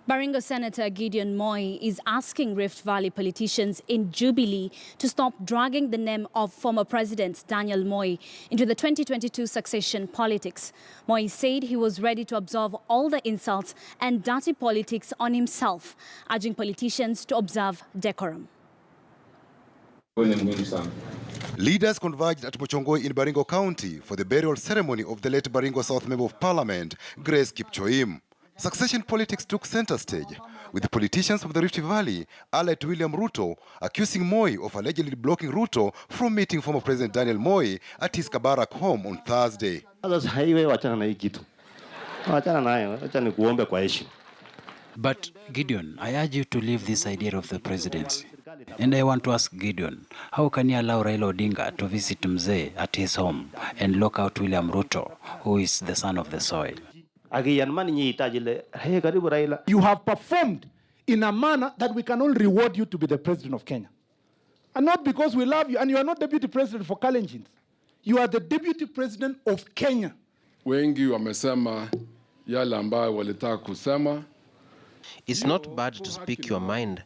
Baringo Senator Gideon Moi is asking Rift Valley politicians in Jubilee to stop dragging the name of former President Daniel Moi into the 2022 succession politics. Moi said he was ready to absorb all the insults and dirty politics on himself, urging politicians to observe decorum. Leaders converged at Mochongoi in Baringo County for the burial ceremony of the late Baringo South Member of Parliament, Grace Kipchoim. Succession politics took center stage, with the politicians from the Rift Valley, allied to William Ruto, accusing Moi of allegedly blocking Ruto from meeting former President Daniel Moi at his Kabarak home on Thursday. But Gideon, I urge you to leave this idea of the presidency. And I want to ask Gideon, how can you allow Raila Odinga to visit Mzee at his home and lock out William Ruto, who is the son of the soil? You have performed in a manner that we can all reward you to be the president of Kenya. And not because we love you, and you are not deputy president for Kalenjins. You are the deputy president of Kenya. Wengi wamesema yale ambayo walitaka kusema. It's not bad to speak your mind,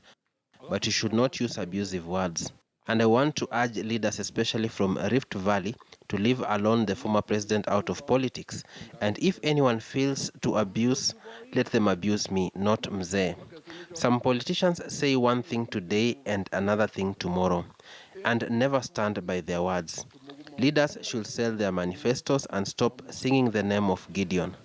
but you should not use abusive words. And I want to urge leaders, especially from Rift Valley, to leave alone the former president out of politics. And if anyone feels to abuse, let them abuse me, not Mzee. Some politicians say one thing today and another thing tomorrow, and never stand by their words. Leaders should sell their manifestos and stop singing the name of Gideon.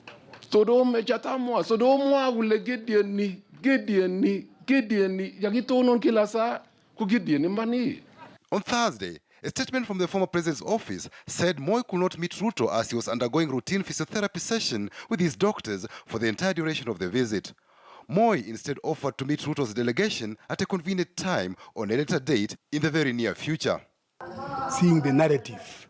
On Thursday, a statement from the former president's office said Moi could not meet Ruto as he was undergoing routine physiotherapy session with his doctors for the entire duration of the visit. Moi instead offered to meet Ruto's delegation at a convenient time on a later date in the very near future. Seeing the narrative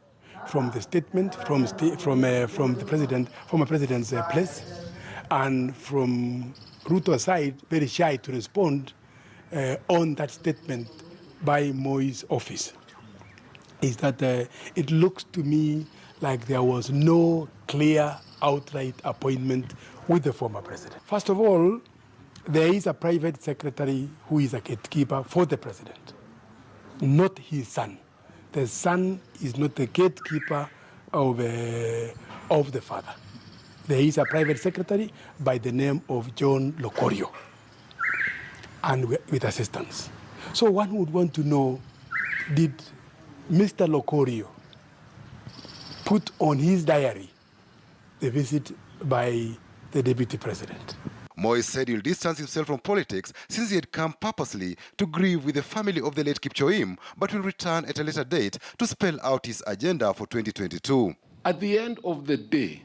from the statement from the former president's place, and from Ruto's side, very shy to respond on that statement by Moi's office, is that it looks to me like there was no clear outright appointment with the former president. First of all, there is a private secretary who is a gatekeeper for the president, not his son. The son is not the gatekeeper of the father. There is a private secretary by the name of John Locorio, and with assistance. So one would want to know, did Mr. Locorio put on his diary the visit by the deputy president? Moi said he'll distance himself from politics since he had come purposely to grieve with the family of the late Kipchoim, but will return at a later date to spell out his agenda for 2022. At the end of the day,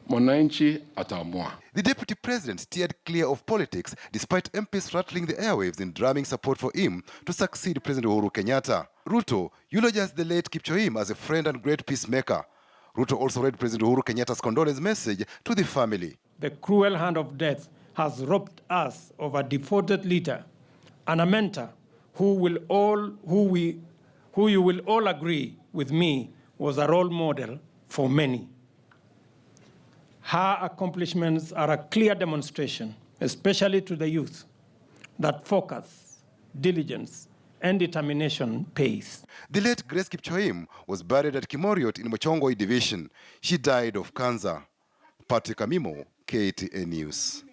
Mwananchi ataamua. The deputy president steered clear of politics despite MPs rattling the airwaves in drumming support for him to succeed President Uhuru Kenyatta. Ruto eulogized the late Kipchoim as a friend and great peacemaker. Ruto also read President Uhuru Kenyatta's condolence message to the family. The cruel hand of death has robbed us of a devoted leader and a mentor who you will all agree with me was a role model for many. Her accomplishments are a clear demonstration, especially to the youth, that focus, diligence, and determination pays. The late Grace Kipchoim was buried at Kimoriot in Mochongoi Division. She died of cancer. Patrick Amimo, KTN News.